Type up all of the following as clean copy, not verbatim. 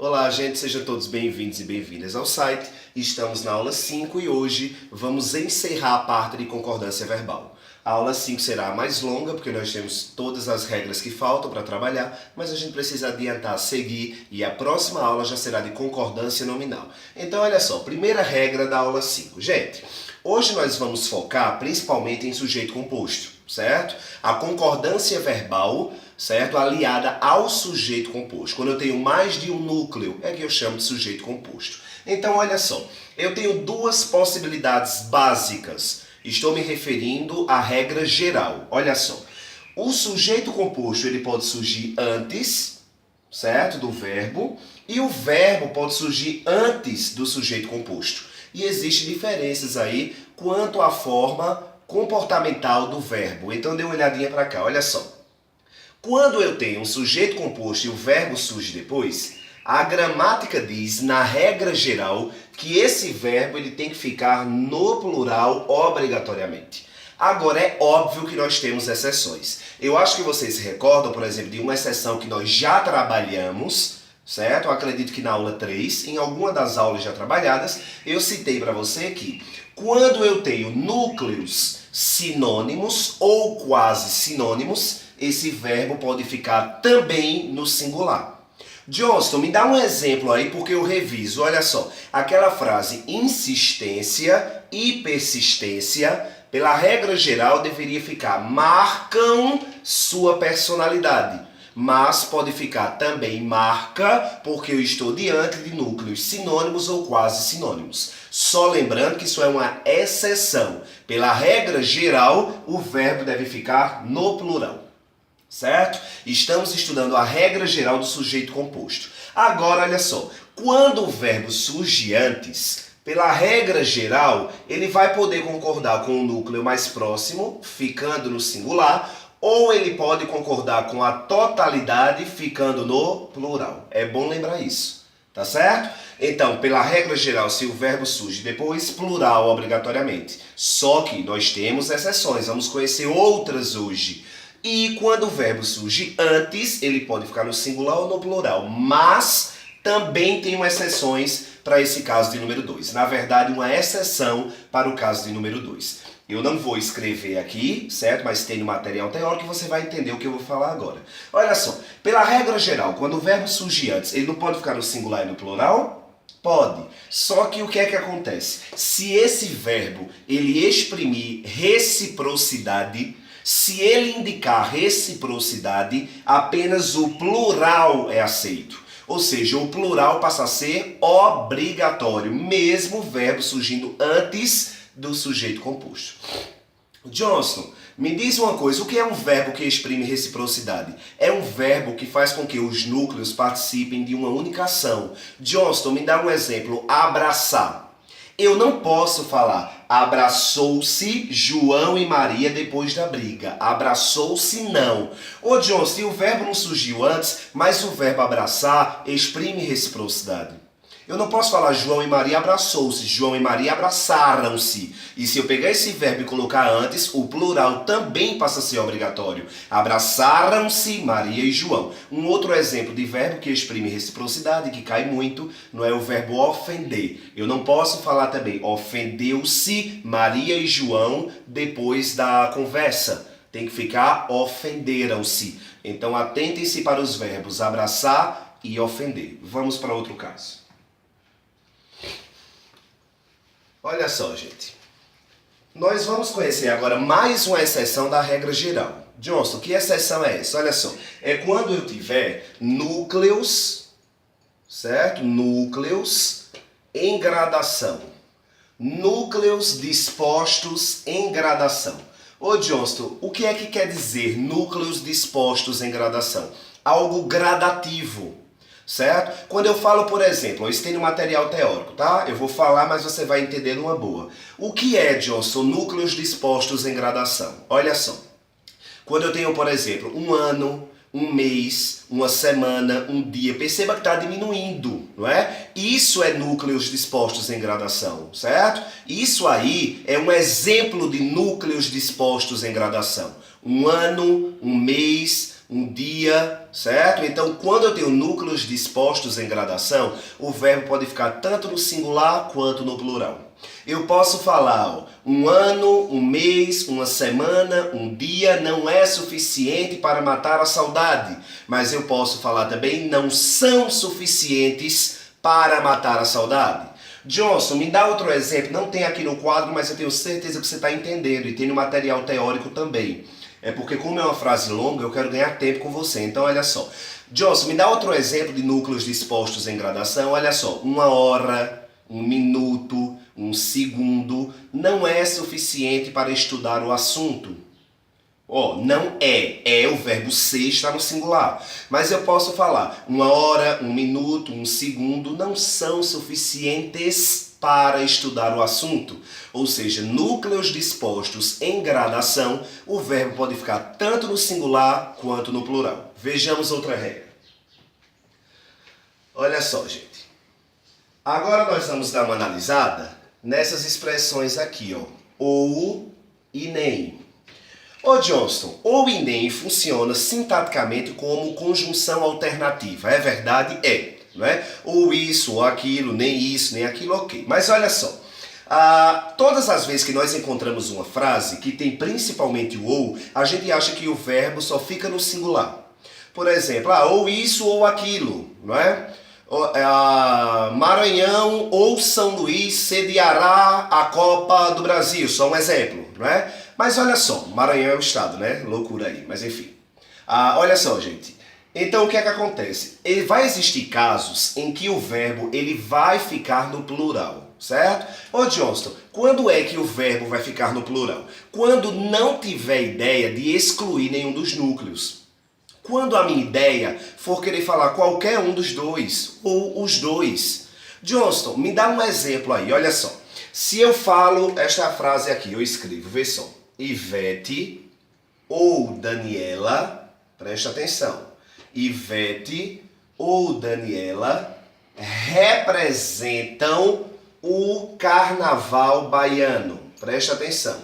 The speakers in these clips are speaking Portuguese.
Olá, gente, sejam todos bem-vindos e bem-vindas ao site. Estamos na aula 5 e hoje vamos encerrar a parte de concordância verbal. A aula 5 será mais longa porque nós temos todas as regras que faltam para trabalhar, mas a gente precisa adiantar, seguir e a próxima aula já será de concordância nominal. Então, olha só, primeira regra da aula 5. Gente, hoje nós vamos focar principalmente em sujeito composto, certo? A concordância verbal, certo? Aliada ao sujeito composto. Quando eu tenho mais de um núcleo, é que eu chamo de sujeito composto. Então, olha só, eu tenho duas possibilidades básicas. Estou me referindo à regra geral. Olha só, o sujeito composto ele pode surgir antes, certo? Do verbo, e o verbo pode surgir antes do sujeito composto. E existem diferenças aí quanto à forma comportamental do verbo. Então, dê uma olhadinha para cá, olha só. Quando eu tenho um sujeito composto e o verbo surge depois, a gramática diz, na regra geral, que esse verbo ele tem que ficar no plural obrigatoriamente. Agora, é óbvio que nós temos exceções. Eu acho que vocês se recordam, por exemplo, de uma exceção que nós já trabalhamos, certo? Eu acredito que na aula 3, em alguma das aulas já trabalhadas, eu citei para você que quando eu tenho núcleos sinônimos ou quase sinônimos, esse verbo pode ficar também no singular. Johnston, me dá um exemplo aí porque eu reviso. Olha só, aquela frase insistência e persistência, pela regra geral, deveria ficar marcam sua personalidade. Mas pode ficar também marca porque eu estou diante de núcleos sinônimos ou quase sinônimos. Só lembrando que isso é uma exceção. Pela regra geral, o verbo deve ficar no plural. Certo? Estamos estudando a regra geral do sujeito composto. Agora, olha só, quando o verbo surge antes, pela regra geral, ele vai poder concordar com o núcleo mais próximo, ficando no singular, ou ele pode concordar com a totalidade, ficando no plural. É bom lembrar isso, tá certo? Então, pela regra geral, se o verbo surge depois, plural obrigatoriamente. Só que nós temos exceções, vamos conhecer outras hoje. E quando o verbo surge antes, ele pode ficar no singular ou no plural. Mas também tem exceções para esse caso de número 2. Na verdade, uma exceção para o caso de número 2. Eu não vou escrever aqui, certo? Mas tem no material teórico que você vai entender o que eu vou falar agora. Olha só, pela regra geral, quando o verbo surge antes, ele não pode ficar no singular e no plural? Pode. Só que o que é que acontece? Se esse verbo ele exprimir reciprocidade, se ele indicar reciprocidade, apenas o plural é aceito. Ou seja, o plural passa a ser obrigatório, mesmo o verbo surgindo antes do sujeito composto. Johnston, me diz uma coisa, o que é um verbo que exprime reciprocidade? É um verbo que faz com que os núcleos participem de uma única ação. Johnston, me dá um exemplo, abraçar. Eu não posso falar abraçou-se João e Maria depois da briga. Abraçou-se não. Ô John, se o verbo não surgiu antes, mas o verbo abraçar exprime reciprocidade. Eu não posso falar João e Maria abraçou-se, João e Maria abraçaram-se. E se eu pegar esse verbo e colocar antes, o plural também passa a ser obrigatório. Abraçaram-se Maria e João. Um outro exemplo de verbo que exprime reciprocidade, que cai muito, não é o verbo ofender. Eu não posso falar também ofendeu-se Maria e João depois da conversa. Tem que ficar ofenderam-se. Então atentem-se para os verbos abraçar e ofender. Vamos para outro caso. Olha só, gente. Nós vamos conhecer agora mais uma exceção da regra geral. Johnston, que exceção é essa? Olha só. É quando eu tiver núcleos, certo? Núcleos em gradação. Núcleos dispostos em gradação. Ô Johnston, o que é que quer dizer núcleos dispostos em gradação? Algo gradativo. Certo? Quando eu falo, por exemplo, isso tem no material teórico, tá? Eu vou falar, mas você vai entender numa boa. O que é, Johnston, núcleos dispostos em gradação? Olha só. Quando eu tenho, por exemplo, um ano, um mês, uma semana, um dia, perceba que está diminuindo, não é? Isso é núcleos dispostos em gradação, certo? Isso aí é um exemplo de núcleos dispostos em gradação. Um ano, um mês, um dia, certo? Então, quando eu tenho núcleos dispostos em gradação, o verbo pode ficar tanto no singular quanto no plural. Eu posso falar, ó, um ano, um mês, uma semana, um dia não é suficiente para matar a saudade. Mas eu posso falar também, não são suficientes para matar a saudade. Johnson, me dá outro exemplo. Não tem aqui no quadro, mas eu tenho certeza que você está entendendo. E tem no material teórico também. É porque como é uma frase longa, eu quero ganhar tempo com você. Então, olha só. Johnson, me dá outro exemplo de núcleos dispostos em gradação. Olha só, uma hora, um minuto, um segundo não é suficiente para estudar o assunto. Não é. O verbo ser está no singular. Mas eu posso falar, uma hora, um minuto, um segundo não são suficientes para estudar o assunto. Ou seja, núcleos dispostos em gradação, o verbo pode ficar tanto no singular quanto no plural. Vejamos outra regra. Olha só, gente. Agora nós vamos dar uma analisada nessas expressões aqui, ó. Ou e nem. Ô Johnston, ou e nem funciona sintaticamente como conjunção alternativa. É verdade? É. Não é? Ou isso, ou aquilo, nem isso, nem aquilo, ok. Mas olha só. Todas as vezes que nós encontramos uma frase que tem principalmente o ou, a gente acha que o verbo só fica no singular. Por exemplo, ou isso ou aquilo, não é? Maranhão ou São Luís sediará a Copa do Brasil, só um exemplo, não é? Mas olha só, Maranhão é o estado, né? Loucura aí, mas enfim. Olha só, gente. Então o que é que acontece? Vai existir casos em que o verbo ele vai ficar no plural, certo? Ô Johnston, quando é que o verbo vai ficar no plural? Quando não tiver ideia de excluir nenhum dos núcleos. Quando a minha ideia for querer falar qualquer um dos dois, ou os dois. Johnston, me dá um exemplo aí, olha só. Se eu falo esta frase aqui, eu escrevo, vê só. Ivete ou Daniela, presta atenção. Ivete ou Daniela representam o carnaval baiano. Presta atenção.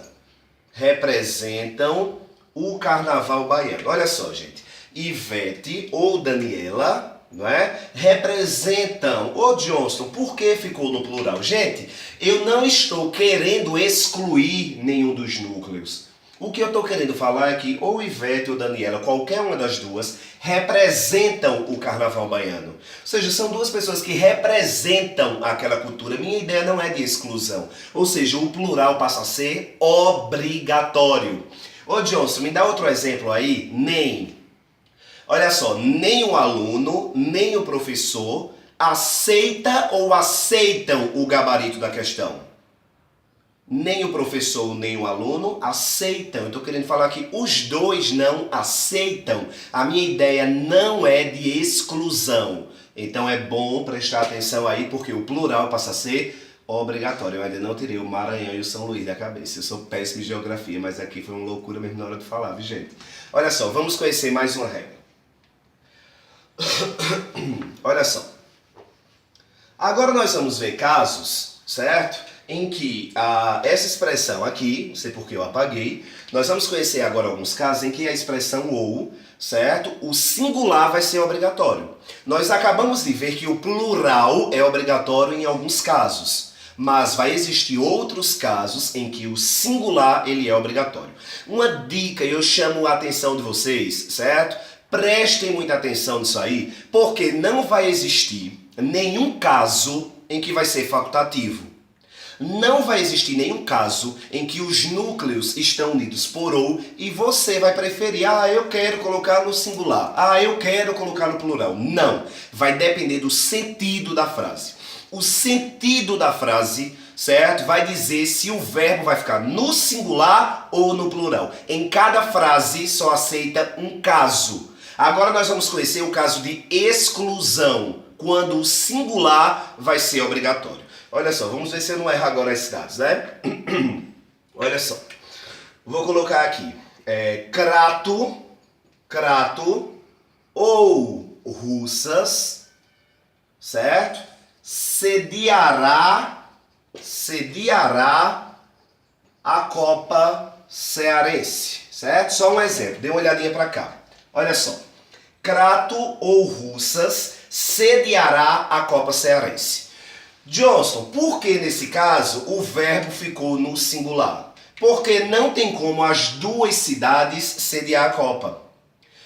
Representam o carnaval baiano. Olha só, gente. Ivete ou Daniela, não é? Representam. Ô Johnston, por que ficou no plural? Gente, eu não estou querendo excluir nenhum dos núcleos. O que eu estou querendo falar é que ou Ivete ou Daniela, qualquer uma das duas, representam o carnaval baiano. Ou seja, são duas pessoas que representam aquela cultura. Minha ideia não é de exclusão. Ou seja, o plural passa a ser obrigatório. Ô Johnson, me dá outro exemplo aí? Nem. Olha só, nem o aluno, nem o professor aceita ou aceitam o gabarito da questão. Nem o professor, nem o aluno aceitam. Eu estou querendo falar que os dois não aceitam. A minha ideia não é de exclusão. Então é bom prestar atenção aí, porque o plural passa a ser obrigatório. Eu ainda não tirei o Maranhão e o São Luís da cabeça. Eu sou péssimo em geografia, mas aqui foi uma loucura mesmo na hora de falar, viu, gente? Olha só, vamos conhecer mais uma regra. Olha só. Agora nós vamos ver casos, certo? Em que essa expressão aqui, não sei porque eu apaguei, nós vamos conhecer agora alguns casos em que a expressão ou, certo? O singular vai ser obrigatório. Nós acabamos de ver que o plural é obrigatório em alguns casos, mas vai existir outros casos em que o singular ele é obrigatório. Uma dica, eu chamo a atenção de vocês, certo? Prestem muita atenção nisso aí, porque não vai existir nenhum caso em que vai ser facultativo. Não vai existir nenhum caso em que os núcleos estão unidos por ou e você vai preferir, eu quero colocar no singular, eu quero colocar no plural. Não, vai depender do sentido da frase. O sentido da frase, certo? Vai dizer se o verbo vai ficar no singular ou no plural. Em cada frase só aceita um caso. Agora nós vamos conhecer o caso de exclusão, quando o singular vai ser obrigatório. Olha só, vamos ver se eu não erro agora esses dados, né? Olha só. Vou colocar aqui. Crato ou russas, certo? Sediará a Copa Cearense, certo? Só um exemplo, dê uma olhadinha para cá. Olha só. Crato ou Russas sediará a Copa Cearense. Johnson, por que nesse caso o verbo ficou no singular? Porque não tem como as duas cidades sediar a Copa.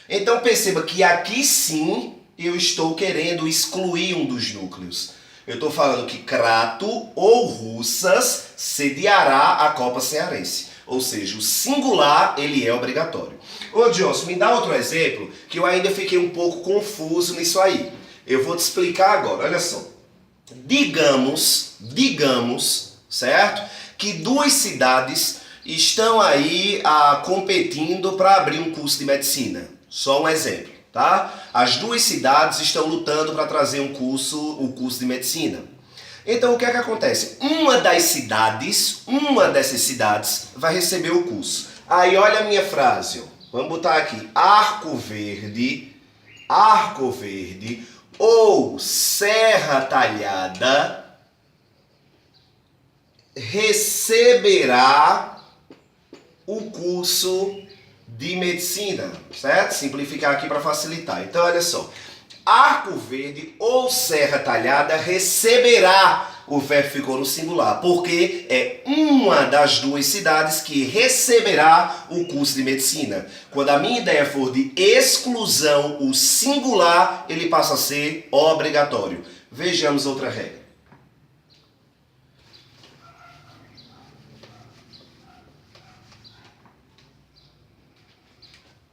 Então perceba que aqui sim eu estou querendo excluir um dos núcleos. Eu estou falando que Crato ou Russas sediará a Copa Cearense. Ou seja, o singular ele é obrigatório. Ô Johnson, me dá outro exemplo que eu ainda fiquei um pouco confuso nisso aí. Eu vou te explicar agora, olha só. Digamos, certo? Que duas cidades estão aí competindo para abrir um curso de medicina. Só um exemplo, tá? As duas cidades estão lutando para trazer o curso de medicina. Então o que é que acontece? Uma dessas cidades vai receber o curso. Aí olha a minha frase, ó. Vamos botar aqui, Arco Verde ou Serra Talhada receberá o curso de medicina, certo? Simplificar aqui para facilitar. Então, olha só. Arco Verde ou Serra Talhada receberá, o verbo ficou no singular, porque é uma das duas cidades que receberá o curso de medicina. Quando a minha ideia for de exclusão, o singular, ele passa a ser obrigatório. Vejamos outra regra.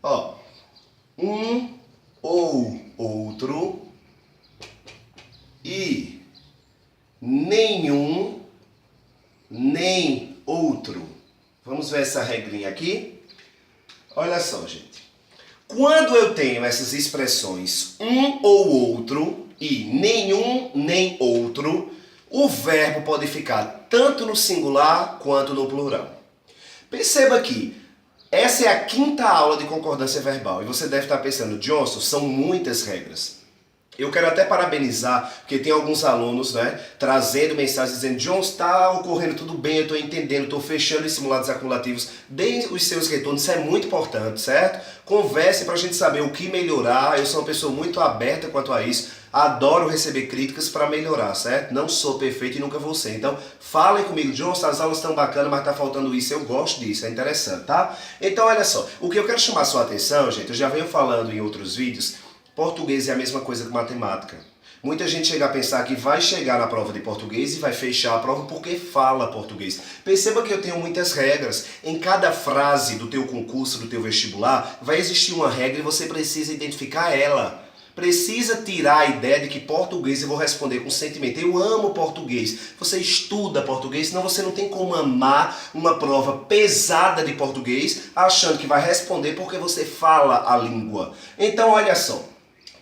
Ó, um ou outro e nenhum nem outro. Vamos ver essa regrinha aqui? Olha só, gente. Quando eu tenho essas expressões um ou outro e nenhum nem outro, o verbo pode ficar tanto no singular quanto no plural. Perceba que essa é a 5ª aula de concordância verbal e você deve estar pensando, Johnson, são muitas regras. Eu quero até parabenizar, porque tem alguns alunos, trazendo mensagens dizendo, Johnson, está ocorrendo tudo bem, eu estou entendendo, estou fechando os simulados acumulativos, deem os seus retornos, isso é muito importante, certo? Converse para a gente saber o que melhorar, eu sou uma pessoa muito aberta quanto a isso, adoro receber críticas para melhorar, certo? Não sou perfeito e nunca vou ser. Então, falem comigo, Johnson, as aulas estão bacanas, mas está faltando isso, eu gosto disso, é interessante, tá? Então, olha só, o que eu quero chamar a sua atenção, gente, eu já venho falando em outros vídeos, português é a mesma coisa que matemática. Muita gente chega a pensar que vai chegar na prova de português e vai fechar a prova porque fala português. Perceba que eu tenho muitas regras. Em cada frase do teu concurso, do teu vestibular, vai existir uma regra e você precisa identificar ela. Precisa tirar a ideia de que português eu vou responder com sentimento. Eu amo português. Você estuda português, senão você não tem como amar uma prova pesada de português achando que vai responder porque você fala a língua. Então, olha só.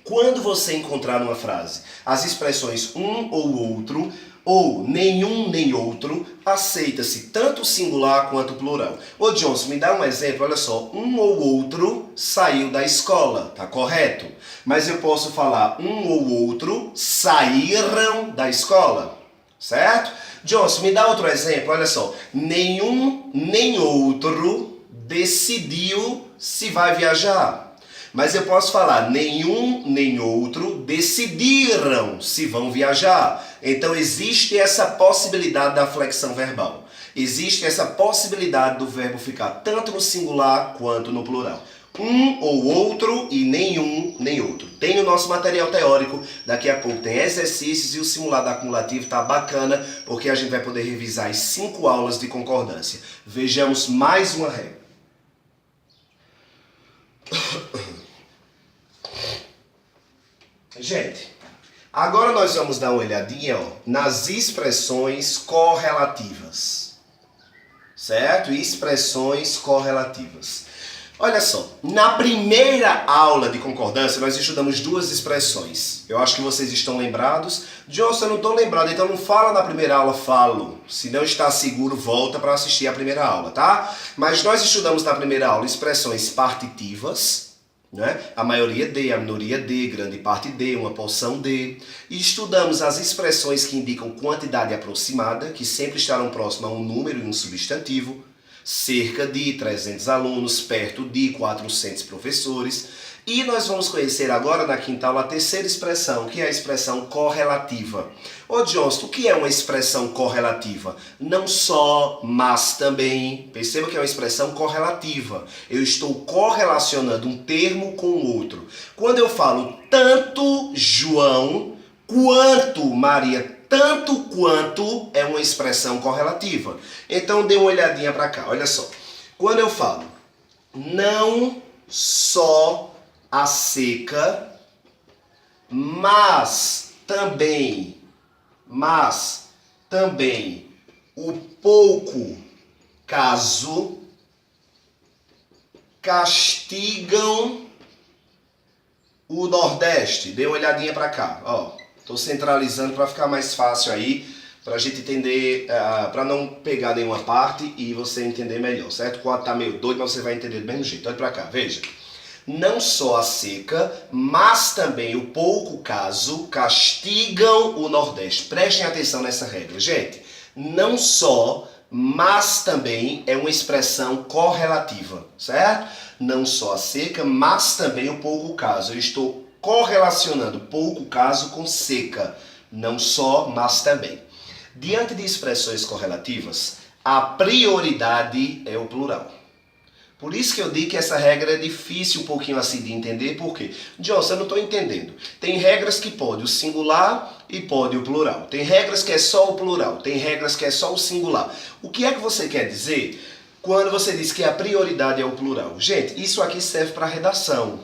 Quando você encontrar numa frase as expressões um ou outro, ou nenhum nem outro, aceita-se tanto o singular quanto o plural. Ô Johnson, me dá um exemplo, olha só, um ou outro saiu da escola, tá correto? Mas eu posso falar um ou outro saíram da escola, certo? Johnson, me dá outro exemplo, olha só, nenhum nem outro decidiu se vai viajar. Mas eu posso falar, nenhum nem outro decidiram se vão viajar. Então existe essa possibilidade da flexão verbal. Existe essa possibilidade do verbo ficar tanto no singular quanto no plural. Um ou outro e nenhum nem outro. Tem o nosso material teórico, daqui a pouco tem exercícios e o simulado acumulativo tá bacana, porque a gente vai poder revisar as 5 aulas de concordância. Vejamos mais uma regra. Gente, agora nós vamos dar uma olhadinha nas expressões correlativas, certo? Expressões correlativas. Olha só, na primeira aula de concordância nós estudamos 2 expressões. Eu acho que vocês estão lembrados. Johnson, eu não estou lembrado, então não fala na primeira aula, falo. Se não está seguro, volta para assistir a primeira aula, tá? Mas nós estudamos na primeira aula expressões partitivas, a maioria de, a minoria de, grande parte de, uma porção de. E estudamos as expressões que indicam quantidade aproximada, que sempre estarão próximas a um número e um substantivo. Cerca de 300 alunos, perto de 400 professores. E nós vamos conhecer agora na quinta aula a terceira expressão, que é a expressão correlativa. Ô Johnston, o que é uma expressão correlativa? Não só, mas também. Perceba que é uma expressão correlativa. Eu estou correlacionando um termo com o outro. Quando eu falo tanto João quanto Maria, tanto quanto é uma expressão correlativa. Então dê uma olhadinha para cá, olha só. Quando eu falo não só a seca, mas também o pouco caso castigam o Nordeste. Dê uma olhadinha para cá, ó. Estou centralizando para ficar mais fácil aí, para a gente entender, para não pegar nenhuma parte e você entender melhor, certo? Quando tá meio doido, mas você vai entender do mesmo jeito. Olha para cá, veja. Não só a seca, mas também o pouco caso castigam o Nordeste. Prestem atenção nessa regra, gente. Não só, mas também é uma expressão correlativa, certo? Não só a seca, mas também o pouco caso. Eu estou correlacionando pouco caso com seca. Não só, mas também. Diante de expressões correlativas, a prioridade é o plural. Por isso que eu digo que essa regra é difícil um pouquinho assim de entender, por quê? Johnson, eu não estou entendendo. Tem regras que pode o singular e pode o plural. Tem regras que é só o plural, tem regras que é só o singular. O que é que você quer dizer quando você diz que a prioridade é o plural? Gente, isso aqui serve para redação.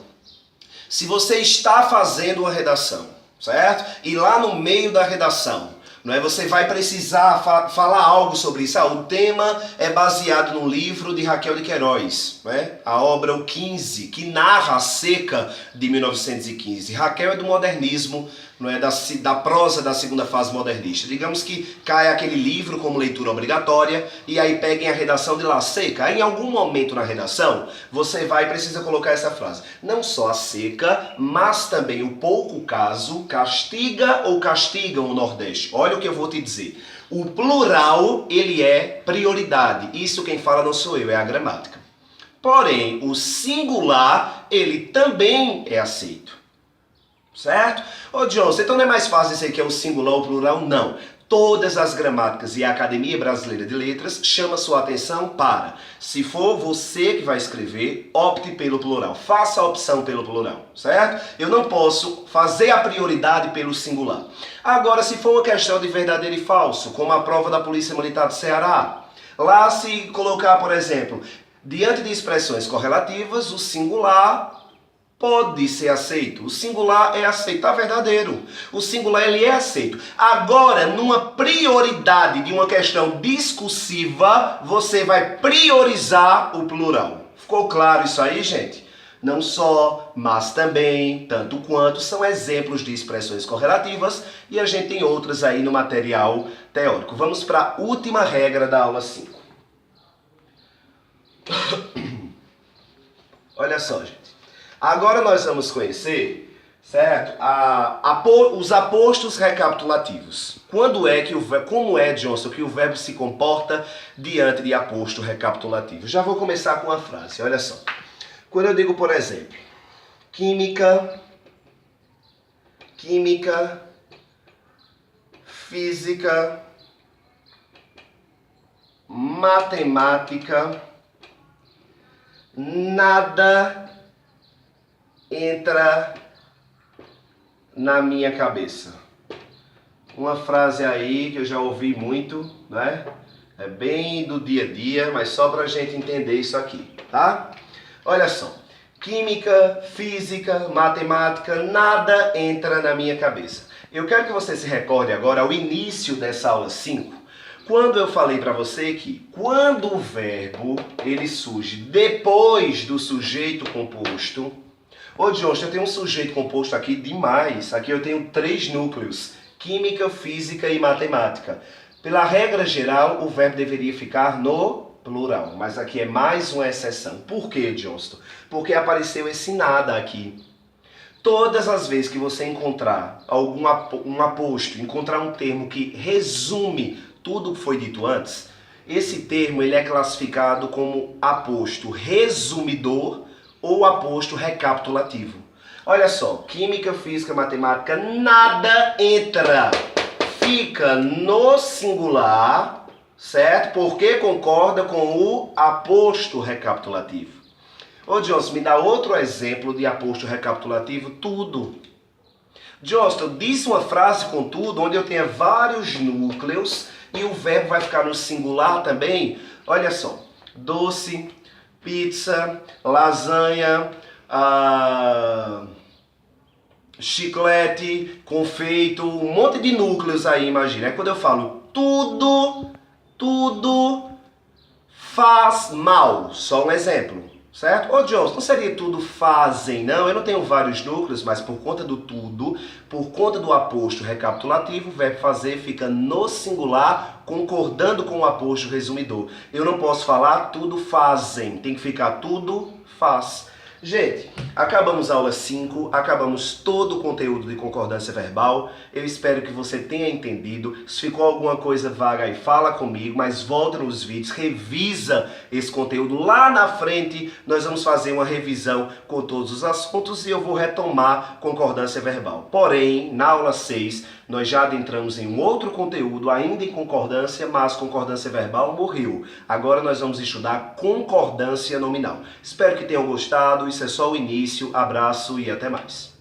Se você está fazendo uma redação, certo? E lá no meio da redação, não é? Você vai precisar falar algo sobre isso. O tema é baseado no livro de Raquel de Queiroz, não é? A obra O 15, que narra a seca de 1915. Raquel é do modernismo, não é? Da prosa da segunda fase modernista. Digamos que cai aquele livro como leitura obrigatória e aí peguem a redação de lá, seca. Aí, em algum momento na redação, você vai precisar colocar essa frase. Não só a seca, mas também o pouco caso castiga ou castigam o Nordeste. Olha o que eu vou te dizer. O plural, ele é prioridade. Isso quem fala não sou eu, é a gramática. Porém, o singular, ele também é aceito. Certo? Ô Johnson, então não é mais fácil dizer que é o singular ou plural? Não. Todas as gramáticas e a Academia Brasileira de Letras chama sua atenção para, se for você que vai escrever, opte pelo plural. Faça a opção pelo plural, certo? Eu não posso fazer a prioridade pelo singular. Agora, se for uma questão de verdadeiro e falso, como a prova da Polícia Militar do Ceará, lá se colocar, por exemplo, diante de expressões correlativas, o singular pode ser aceito. O singular é aceito, tá verdadeiro. O singular ele é aceito. Agora, numa prioridade de uma questão discursiva, você vai priorizar o plural. Ficou claro isso aí, gente? Não só, mas também, tanto quanto, são exemplos de expressões correlativas e a gente tem outras aí no material teórico. Vamos para a última regra da aula 5. Olha só, gente. Agora nós vamos conhecer, certo? Os apostos recapitulativos. Quando é que como é, Johnson, que o verbo se comporta diante de aposto recapitulativo? Já vou começar com uma frase, olha só. Quando eu digo, por exemplo, química, física, matemática, nada entra na minha cabeça. Uma frase aí que eu já ouvi muito, né? É bem do dia a dia, mas só pra gente entender isso aqui, tá? Olha só. Química, física, matemática, nada entra na minha cabeça. Eu quero que você se recorde agora ao início dessa aula 5, quando eu falei para você que quando o verbo ele surge depois do sujeito composto. Ô Johnson, eu tenho um sujeito composto aqui demais. Aqui eu tenho 3 núcleos: química, física e matemática. Pela regra geral, o verbo deveria ficar no plural, mas aqui é mais uma exceção. Por quê, Johnston? Porque apareceu esse nada aqui. Todas as vezes que você encontrar um aposto, encontrar um termo que resume tudo o que foi dito antes, esse termo ele é classificado como aposto resumidor ou aposto recapitulativo. Olha só, química, física, matemática, nada entra. Fica no singular, certo? Porque concorda com o aposto recapitulativo. Ô Johnson, me dá outro exemplo de aposto recapitulativo? Tudo. Johnston, diz uma frase com tudo, onde eu tenha vários núcleos e o verbo vai ficar no singular também. Olha só, doce, pizza, lasanha, chiclete, confeito, um monte de núcleos aí, imagina. É quando eu falo tudo faz mal. Só um exemplo. Certo? Ô Johnson, não seria tudo fazem, não? Eu não tenho vários núcleos, mas por conta do tudo, por conta do aposto recapitulativo, o verbo fazer fica no singular, concordando com o aposto resumidor. Eu não posso falar tudo fazem, tem que ficar tudo faz. Gente, acabamos a aula 5, acabamos todo o conteúdo de concordância verbal. Eu espero que você tenha entendido. Se ficou alguma coisa vaga aí, fala comigo, mas volta nos vídeos, revisa esse conteúdo. Lá na frente, nós vamos fazer uma revisão com todos os assuntos e eu vou retomar concordância verbal. Porém, na aula 6, nós já adentramos em um outro conteúdo, ainda em concordância, mas concordância verbal morreu. Agora nós vamos estudar concordância nominal. Espero que tenham gostado. Isso é só o início. Abraço e até mais.